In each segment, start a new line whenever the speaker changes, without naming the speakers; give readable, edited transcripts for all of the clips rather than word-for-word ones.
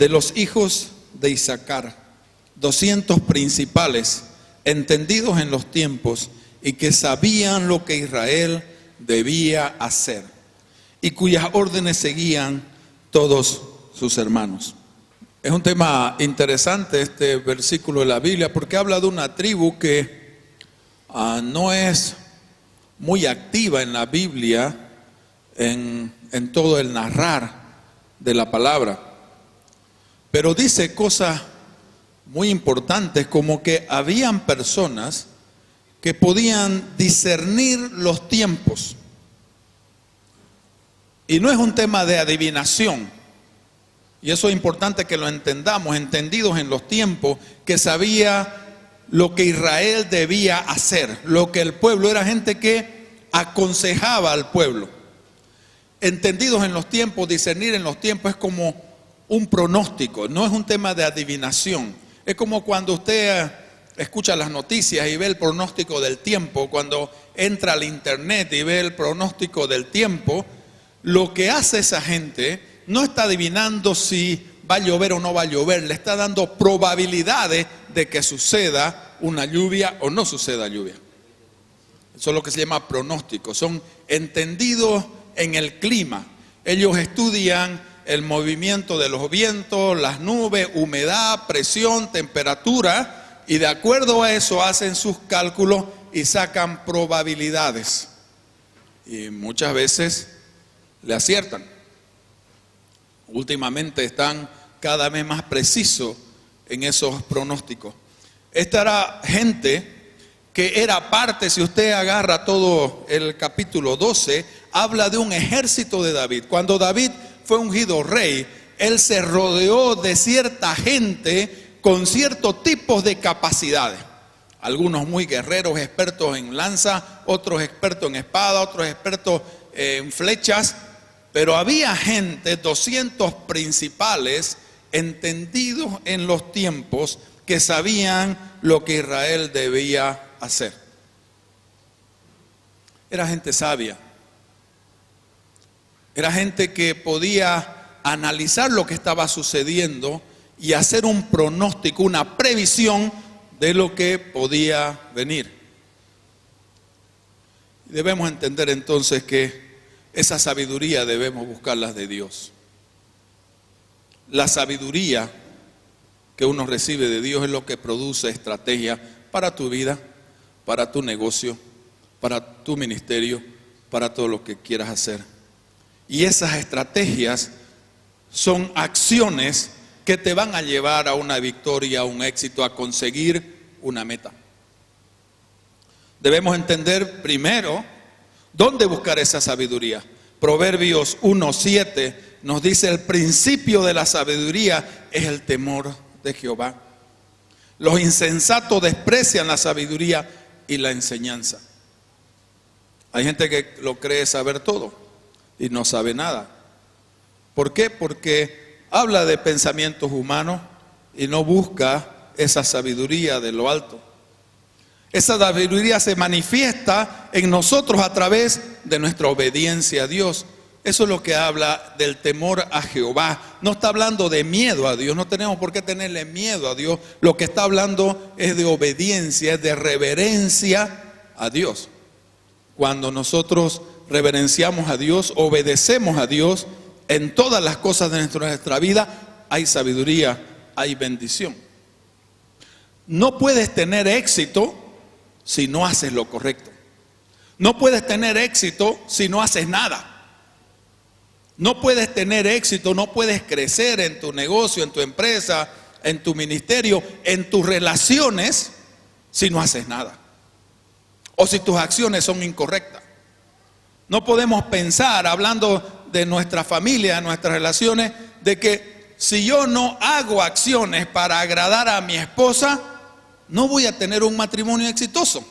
de los hijos de Isaacar, 200 principales, entendidos en los tiempos y que sabían lo que Israel debía hacer y cuyas órdenes seguían todos sus hermanos. Es un tema interesante este versículo de la Biblia porque habla de una tribu que no es muy activa en la Biblia en todo el narrar de la palabra, pero dice cosas muy importantes como que habían personas que podían discernir los tiempos. Y no es un tema de adivinación. Y eso es importante que lo entendamos, entendidos en los tiempos, que sabía lo que Israel debía hacer, lo que el pueblo, era gente que aconsejaba al pueblo. Entendidos en los tiempos, discernir en los tiempos es como un pronóstico, no es un tema de adivinación. Es como cuando usted escucha las noticias y ve el pronóstico del tiempo, cuando entra al internet y ve el pronóstico del tiempo, lo que hace esa gente no está adivinando si va a llover o no va a llover, le está dando probabilidades de que suceda una lluvia o no suceda lluvia. Eso es lo que se llama pronóstico, son entendidos en el clima. Ellos estudian el movimiento de los vientos, las nubes, humedad, presión, temperatura, y de acuerdo a eso hacen sus cálculos y sacan probabilidades. Y muchas veces le aciertan. Últimamente están cada vez más precisos en esos pronósticos. Esta era gente que era parte, si usted agarra todo el capítulo 12, habla de un ejército de David. Cuando David fue ungido rey, él se rodeó de cierta gente con ciertos tipos de capacidades. Algunos muy guerreros, expertos en lanza, otros expertos en espada, otros expertos en flechas. Pero había gente, 200 principales, entendidos en los tiempos, que sabían lo que Israel debía hacer. Era gente sabia. Era gente que podía analizar lo que estaba sucediendo y hacer un pronóstico, una previsión de lo que podía venir. Debemos entender entonces que esa sabiduría debemos buscarla de Dios. La sabiduría que uno recibe de Dios es lo que produce estrategia para tu vida, para tu negocio, para tu ministerio, para todo lo que quieras hacer. Y esas estrategias son acciones que te van a llevar a una victoria, a un éxito, a conseguir una meta. Debemos entender primero dónde buscar esa sabiduría. Proverbios 1:7 nos dice: el principio de la sabiduría es el temor de Jehová. Los insensatos desprecian la sabiduría y la enseñanza. Hay gente que lo cree saber todo y no sabe nada. ¿Por qué? Porque habla de pensamientos humanos y no busca esa sabiduría de lo alto. Esa sabiduría se manifiesta en nosotros a través de nuestra obediencia a Dios. Eso es lo que habla del temor a Jehová. No está hablando de miedo a Dios, no tenemos por qué tenerle miedo a Dios. Lo que está hablando es de obediencia, es de reverencia a Dios. Cuando nosotros reverenciamos a Dios, obedecemos a Dios en todas las cosas de nuestra vida, hay sabiduría, hay bendición. No puedes tener éxito si no haces lo correcto. No puedes tener éxito si no haces nada. No puedes tener éxito, no puedes crecer en tu negocio, en tu empresa, en tu ministerio, en tus relaciones, si no haces nada. O si tus acciones son incorrectas. No podemos pensar, hablando de nuestra familia, de nuestras relaciones, de que si yo no hago acciones para agradar a mi esposa, no voy a tener un matrimonio exitoso.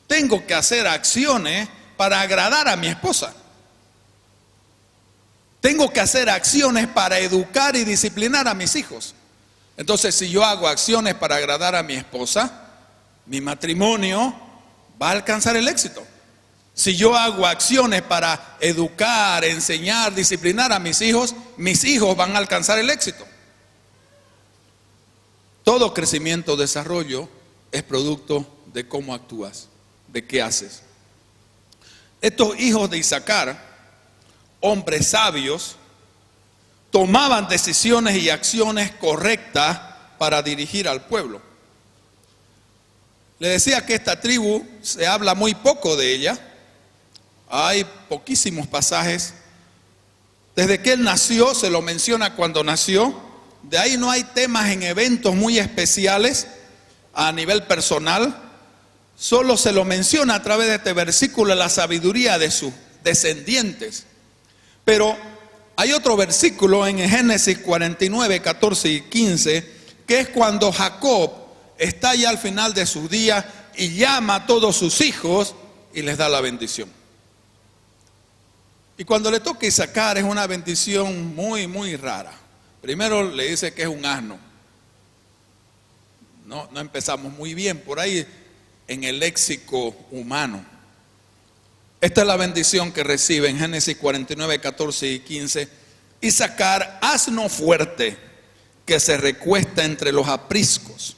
Tengo que hacer acciones para agradar a mi esposa. Tengo que hacer acciones para educar y disciplinar a mis hijos. Entonces, si yo hago acciones para agradar a mi esposa, mi matrimonio va a alcanzar el éxito. Si yo hago acciones para educar, enseñar, disciplinar a mis hijos van a alcanzar el éxito. Todo crecimiento o desarrollo es producto de cómo actúas, de qué haces. Estos hijos de Isaacar, hombres sabios, tomaban decisiones y acciones correctas para dirigir al pueblo. Le decía que esta tribu se habla muy poco de ella. Hay poquísimos pasajes. Desde que él nació, se lo menciona cuando nació. De ahí no hay temas en eventos muy especiales a nivel personal. Solo se lo menciona a través de este versículo la sabiduría de sus descendientes. Pero hay otro versículo en Génesis 49, 14 y 15, que es cuando Jacob está ya al final de sus días y llama a todos sus hijos y les da la bendición. Y cuando le toca a Isaacar es una bendición muy, muy rara. Primero le dice que es un asno. No empezamos muy bien por ahí en el léxico humano. Esta es la bendición que recibe en Génesis 49, 14 y 15. Isaacar, asno fuerte que se recuesta entre los apriscos.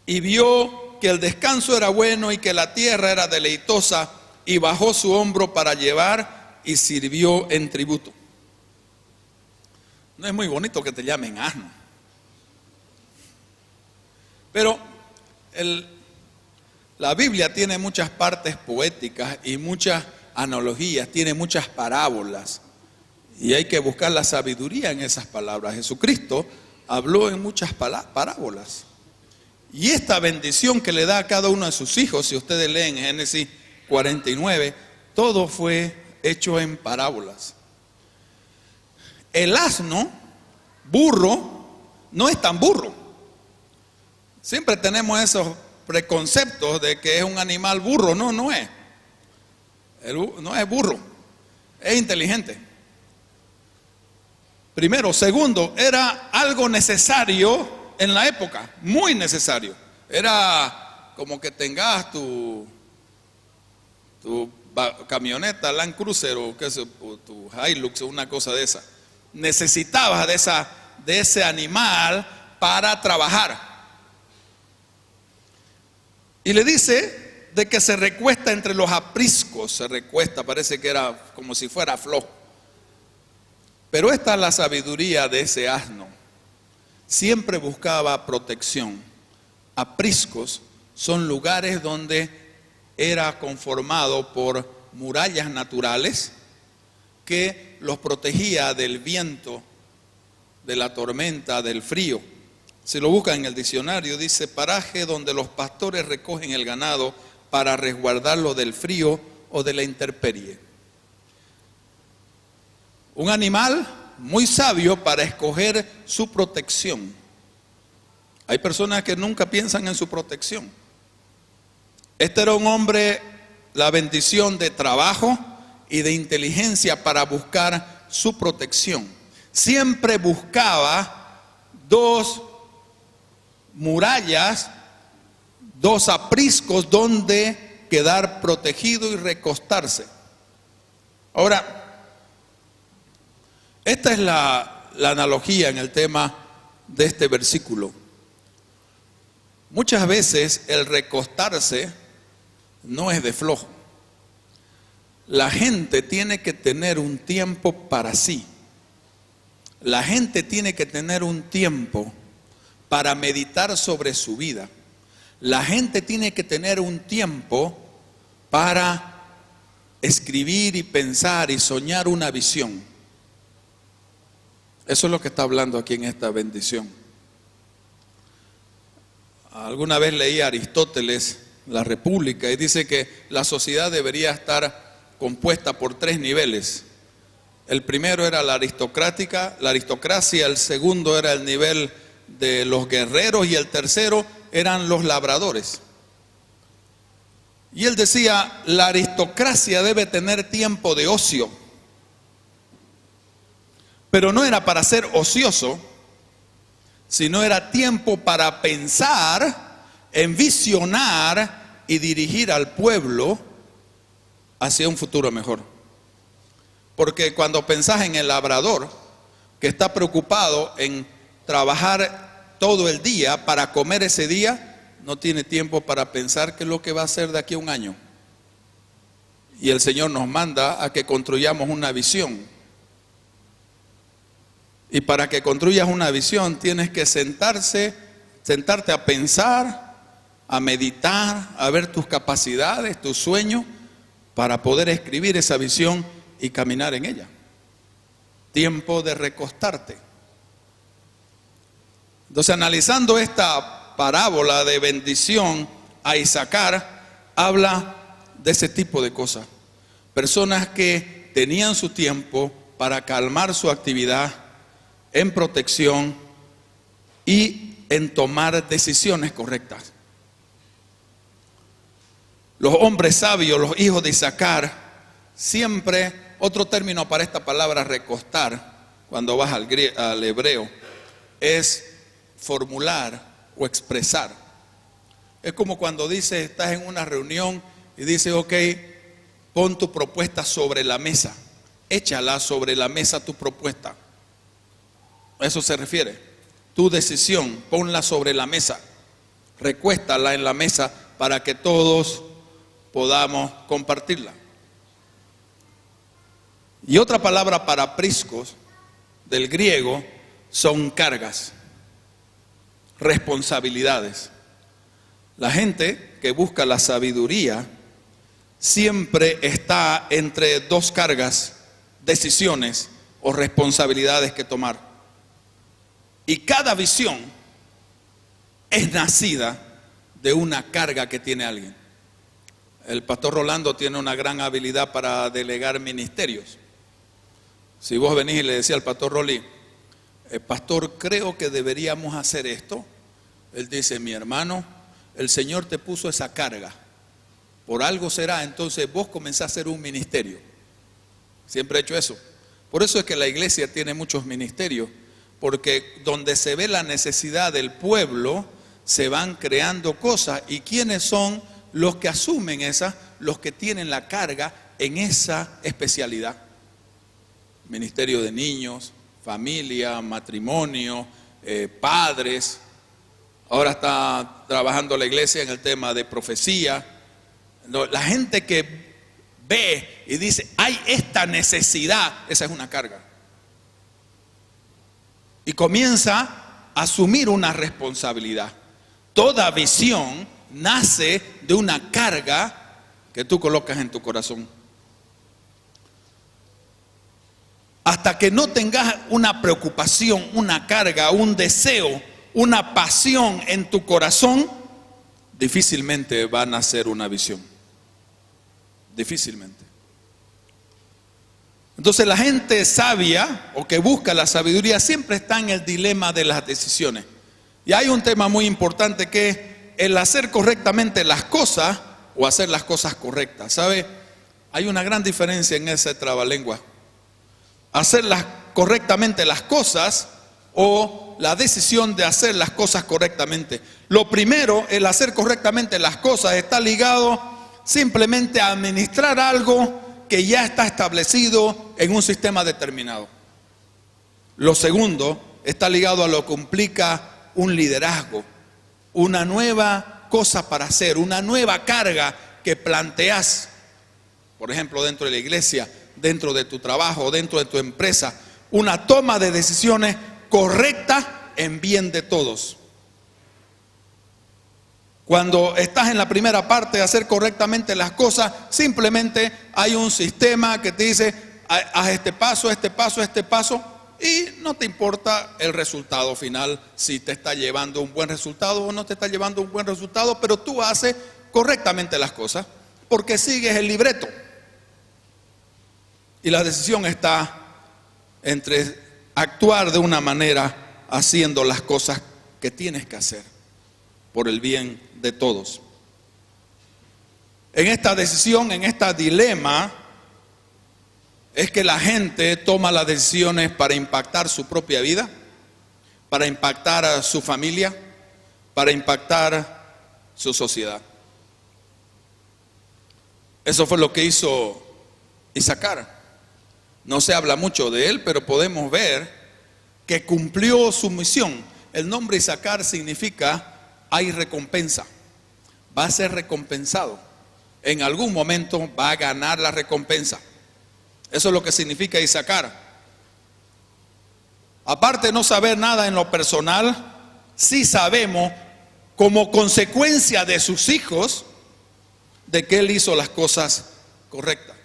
Y vio que el descanso era bueno y que la tierra era deleitosa, y bajó su hombro para llevar y sirvió en tributo. No es muy bonito que te llamen asno, pero la Biblia tiene muchas partes poéticas y muchas analogías, tiene muchas parábolas, y hay que buscar la sabiduría en esas palabras. Jesucristo habló en muchas parábolas. Y esta bendición que le da a cada uno de sus hijos, si ustedes leen Génesis 49, todo fue hecho en parábolas. El asno, burro, no es tan burro. Siempre tenemos esos preconceptos de que es un animal burro. No es. No es burro, es inteligente. Primero. Segundo, era algo necesario en la época, muy necesario. Era como que tengas tu camioneta Land Cruiser o tu Hilux o una cosa de esa. Necesitabas de ese animal para trabajar. Y le dice de que se recuesta entre los apriscos. Se recuesta, parece que era como si fuera flojo. Pero esta es la sabiduría de ese asno. Siempre buscaba protección. Apriscos son lugares donde era conformado por murallas naturales que los protegía del viento, de la tormenta, del frío. Si lo buscan en el diccionario, dice paraje donde los pastores recogen el ganado para resguardarlo del frío o de la intemperie. Un animal muy sabio para escoger su protección. Hay personas que nunca piensan en su protección. Este era un hombre, la bendición de trabajo y de inteligencia para buscar su protección. Siempre buscaba dos murallas, dos apriscos donde quedar protegido y recostarse. Ahora, esta es la analogía en el tema de este versículo. Muchas veces el recostarse no es de flojo. La gente tiene que tener un tiempo para sí. La gente tiene que tener un tiempo para meditar sobre su vida. La gente tiene que tener un tiempo para escribir y pensar y soñar una visión. Eso es lo que está hablando aquí en esta bendición. Alguna vez leí a Aristóteles, La República, y dice que la sociedad debería estar compuesta por 3 niveles. El primero era la aristocracia, el segundo era el nivel de los guerreros y el tercero eran los labradores. Y él decía, la aristocracia debe tener tiempo de ocio, pero no era para ser ocioso, sino era tiempo para pensar, en visionar y dirigir al pueblo hacia un futuro mejor. Porque cuando pensás en el labrador, que está preocupado en trabajar todo el día para comer ese día, no tiene tiempo para pensar qué es lo que va a hacer de aquí a un año. Y el Señor nos manda a que construyamos una visión. Y para que construyas una visión tienes que sentarte a pensar, a meditar, a ver tus capacidades, tus sueños, para poder escribir esa visión y caminar en ella. Tiempo de recostarte. Entonces, analizando esta parábola de bendición a Isaacar, habla de ese tipo de cosas. Personas que tenían su tiempo para calmar su actividad en protección y en tomar decisiones correctas. Los hombres sabios, los hijos de Isaacar, siempre, otro término para esta palabra recostar, cuando vas al hebreo, es formular o expresar. Es como cuando dices, estás en una reunión y dices, ok, pon tu propuesta sobre la mesa, échala sobre la mesa tu propuesta. A eso se refiere. Tu decisión, ponla sobre la mesa, recuéstala en la mesa para que todos podamos compartirla. Y otra palabra para priscos del griego son cargas, responsabilidades. La gente que busca la sabiduría siempre está entre dos cargas, decisiones o responsabilidades que tomar. Y cada visión es nacida de una carga que tiene alguien. El pastor Rolando tiene una gran habilidad para delegar ministerios. Si vos venís y le decís al pastor Rolly, pastor, creo que deberíamos hacer esto. Él dice, mi hermano, el Señor te puso esa carga. Por algo será, entonces vos comenzás a hacer un ministerio. Siempre he hecho eso. Por eso es que la iglesia tiene muchos ministerios. Porque donde se ve la necesidad del pueblo, se van creando cosas. ¿Y quiénes son los que asumen esas? Los que tienen la carga en esa especialidad. Ministerio de niños, familia, matrimonio, padres. Ahora está trabajando la iglesia en el tema de profecía. La gente que ve y dice, hay esta necesidad, esa es una carga. Y comienza a asumir una responsabilidad. Toda visión nace de una carga que tú colocas en tu corazón. Hasta que no tengas una preocupación, una carga, un deseo, una pasión en tu corazón, difícilmente va a nacer una visión. Difícilmente. Entonces la gente sabia o que busca la sabiduría siempre está en el dilema de las decisiones. Y hay un tema muy importante que es el hacer correctamente las cosas o hacer las cosas correctas. ¿Sabe? Hay una gran diferencia en ese trabalengua. Hacer correctamente las cosas o la decisión de hacer las cosas correctamente. Lo primero, el hacer correctamente las cosas, está ligado simplemente a administrar algo que ya está establecido en un sistema determinado. Lo segundo está ligado a lo que implica un liderazgo, una nueva cosa para hacer, una nueva carga que planteas, por ejemplo, dentro de la iglesia, dentro de tu trabajo, dentro de tu empresa, una toma de decisiones correctas en bien de todos. Cuando estás en la primera parte de hacer correctamente las cosas, simplemente hay un sistema que te dice, haz este paso, este paso, este paso, y no te importa el resultado final, si te está llevando un buen resultado o no te está llevando un buen resultado, pero tú haces correctamente las cosas, porque sigues el libreto. Y la decisión está entre actuar de una manera haciendo las cosas que tienes que hacer por el bien de todos. En esta decisión, en este dilema, es que la gente toma las decisiones para impactar su propia vida, para impactar a su familia, para impactar su sociedad. Eso fue lo que hizo Isaacar. No se habla mucho de él, pero podemos ver que cumplió su misión. El nombre Isaacar significa hay recompensa. Va a ser recompensado. En algún momento va a ganar la recompensa. Eso es lo que significa Isaacar. Aparte de no saber nada en lo personal, sí sabemos como consecuencia de sus hijos de que él hizo las cosas correctas.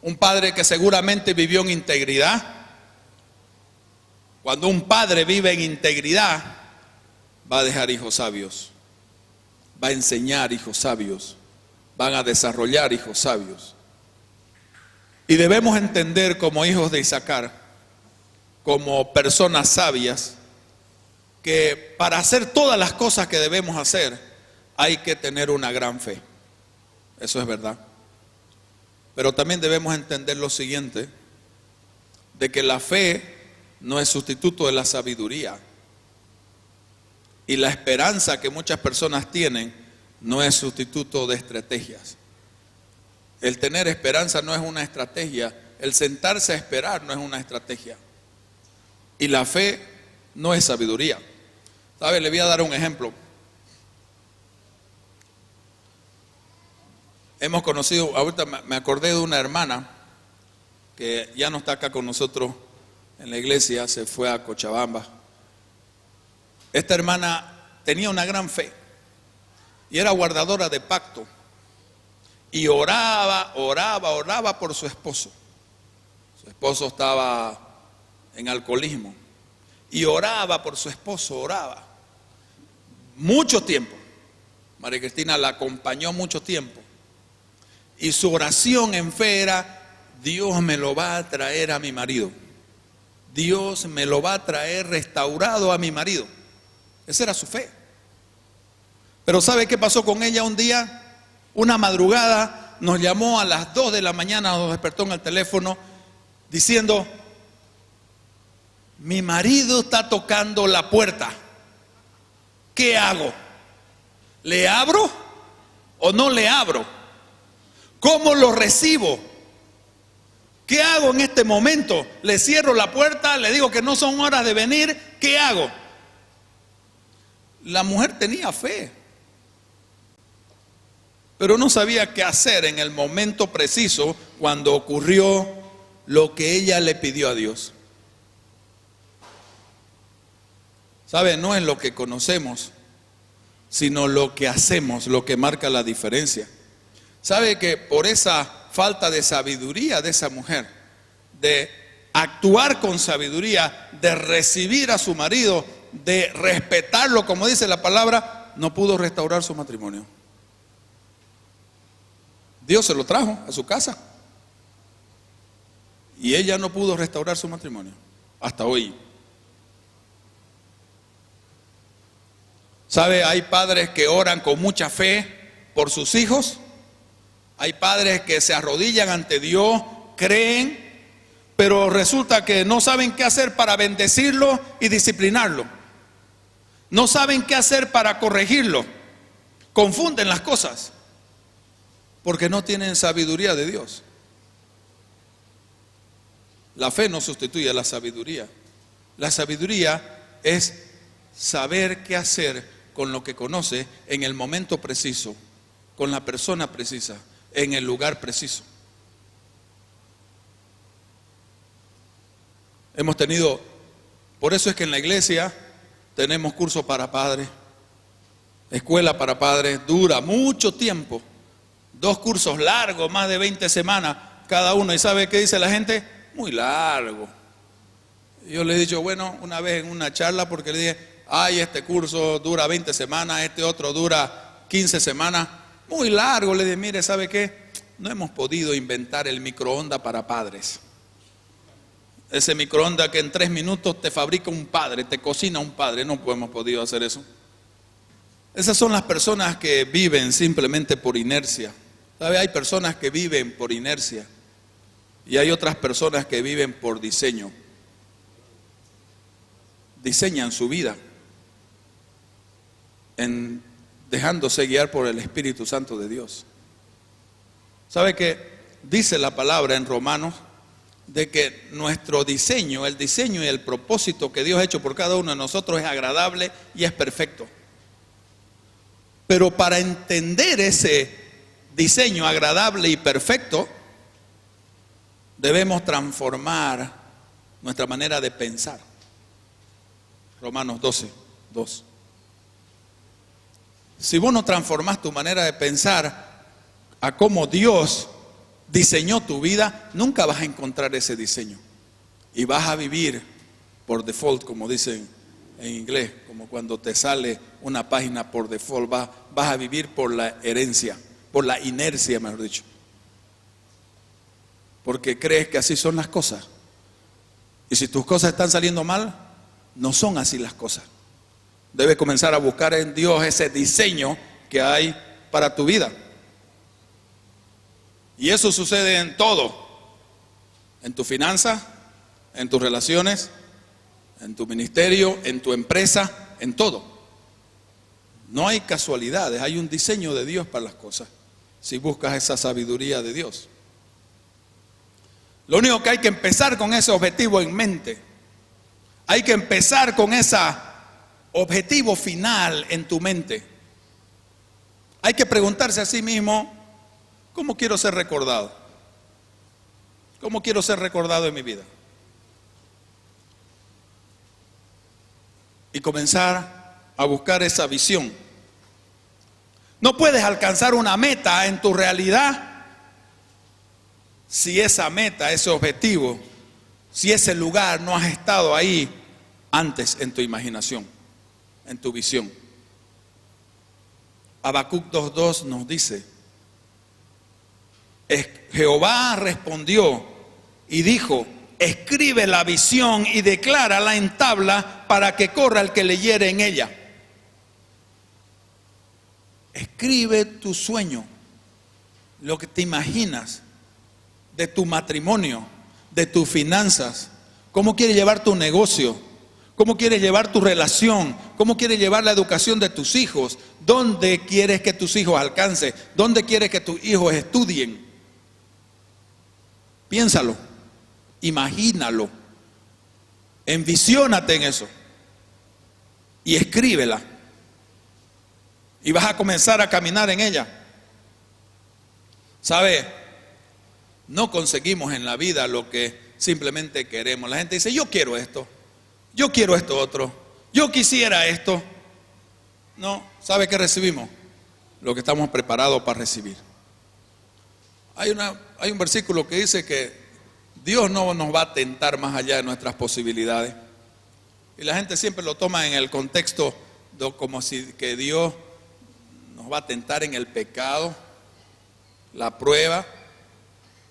Un padre que seguramente vivió en integridad. Cuando un padre vive en integridad, va a dejar hijos sabios, va a enseñar hijos sabios, van a desarrollar hijos sabios. Y debemos entender como hijos de Isaacar, como personas sabias, que para hacer todas las cosas que debemos hacer, hay que tener una gran fe. Eso es verdad. Pero también debemos entender lo siguiente, de que la fe no es sustituto de la sabiduría. Y la esperanza que muchas personas tienen no es sustituto de estrategias. El tener esperanza no es una estrategia. El sentarse a esperar no es una estrategia. Y la fe no es sabiduría. ¿Sabe? Le voy a dar un ejemplo. Hemos conocido, ahorita me acordé de una hermana que ya no está acá con nosotros en la iglesia, se fue a Cochabamba. Esta hermana tenía una gran fe y era guardadora de pacto y oraba por su esposo. Su esposo estaba en alcoholismo y oraba por su esposo, oraba mucho tiempo. María Cristina la acompañó mucho tiempo y su oración en fe era: Dios me lo va a traer a mi marido, Dios me lo va a traer restaurado a mi marido. Esa era su fe. Pero ¿sabe qué pasó con ella un día? Una madrugada nos llamó a las 2 de la mañana, nos despertó en el teléfono diciendo: mi marido está tocando la puerta, ¿qué hago? ¿Le abro o no le abro? ¿Cómo lo recibo? ¿Qué hago en este momento? ¿Le cierro la puerta? ¿Le digo que no son horas de venir? ¿Qué hago? La mujer tenía fe, pero no sabía qué hacer en el momento preciso cuando ocurrió lo que ella le pidió a Dios. ¿Sabe? No es lo que conocemos, sino lo que hacemos, lo que marca la diferencia. ¿Sabe que por esa falta de sabiduría de esa mujer, de actuar con sabiduría, de recibir a su marido, de respetarlo, como dice la palabra, no pudo restaurar su matrimonio? Dios se lo trajo a su casa y ella no pudo restaurar su matrimonio hasta hoy. ¿Sabe? Hay padres que oran con mucha fe por sus hijos. Hay padres que se arrodillan ante Dios, creen, pero resulta que no saben qué hacer para bendecirlo y disciplinarlo. No saben qué hacer para corregirlo. Confunden las cosas porque no tienen sabiduría de Dios. La fe no sustituye a la sabiduría. La sabiduría es saber qué hacer con lo que conoce en el momento preciso, con la persona precisa, en el lugar preciso. Hemos tenido, por eso es que en la iglesia tenemos cursos para padres, escuela para padres, dura mucho tiempo, 2 cursos largos, más de 20 semanas cada uno. ¿Y sabe qué dice la gente? Muy largo. Yo le he dicho, bueno, una vez en una charla, porque le dije: ay, este curso dura 20 semanas, este otro dura 15 semanas, muy largo. Le dije: mire, ¿sabe qué? No hemos podido inventar el microondas para padres. Ese microondas que en 3 minutos te fabrica un padre, te cocina un padre. No hemos podido hacer eso. Esas son las personas que viven simplemente por inercia. ¿Sabe? Hay personas que viven por inercia y hay otras personas que viven por diseño. Diseñan su vida en dejándose guiar por el Espíritu Santo de Dios. ¿Sabe qué dice la palabra en Romanos de que nuestro diseño, el diseño y el propósito que Dios ha hecho por cada uno de nosotros es agradable y es perfecto. Pero para entender ese diseño agradable y perfecto, debemos transformar nuestra manera de pensar. Romanos 12, 2. Si vos no transformás tu manera de pensar a cómo Dios diseñó tu vida, nunca vas a encontrar ese diseño. Y vas a vivir por default, como dicen en inglés, como cuando te sale una página por default, vas a vivir por la herencia, por la inercia, mejor dicho. Porque crees que así son las cosas. Y si tus cosas están saliendo mal, no son así las cosas. Debes comenzar a buscar en Dios ese diseño que hay para tu vida. Y eso sucede en todo. En tu finanza, en tus relaciones, en tu ministerio, en tu empresa, en todo. No hay casualidades, hay un diseño de Dios para las cosas. Si buscas esa sabiduría de Dios. Lo único que hay que empezar con ese objetivo en mente. Hay que empezar con ese objetivo final en tu mente. Hay que preguntarse a sí mismo, ¿cómo quiero ser recordado? ¿Cómo quiero ser recordado en mi vida? Y comenzar a buscar esa visión. No puedes alcanzar una meta en tu realidad si esa meta, ese objetivo, si ese lugar no has estado ahí antes en tu imaginación, en tu visión. Habacuc 2:2 nos dice, Jehová respondió y dijo, escribe la visión y declárala en tabla para que corra el que leyere en ella. Escribe tu sueño, lo que te imaginas de tu matrimonio, de tus finanzas, cómo quieres llevar tu negocio, cómo quieres llevar tu relación, cómo quieres llevar la educación de tus hijos, dónde quieres que tus hijos alcancen, dónde quieres que tus hijos estudien. Piénsalo, imagínalo, envisiónate en eso y escríbela. Y vas a comenzar a caminar en ella. ¿Sabe? No conseguimos en la vida lo que simplemente queremos. La gente dice, yo quiero esto otro, yo quisiera esto. No, ¿sabe qué recibimos? Lo que estamos preparados para recibir. Hay un versículo que dice que Dios no nos va a tentar más allá de nuestras posibilidades. Y la gente siempre lo toma en el contexto como si que Dios nos va a tentar en el pecado, la prueba.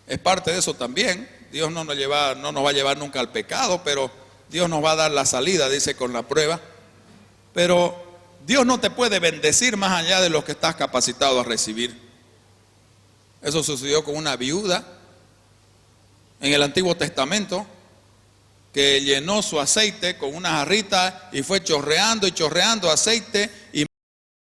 Es parte de eso también. Dios no nos va a llevar nunca al pecado, pero Dios nos va a dar la salida, dice, con la prueba. Pero Dios no te puede bendecir más allá de lo que estás capacitado a recibir. Eso sucedió con una viuda en el Antiguo Testamento que llenó su aceite con una jarrita y fue chorreando y chorreando aceite y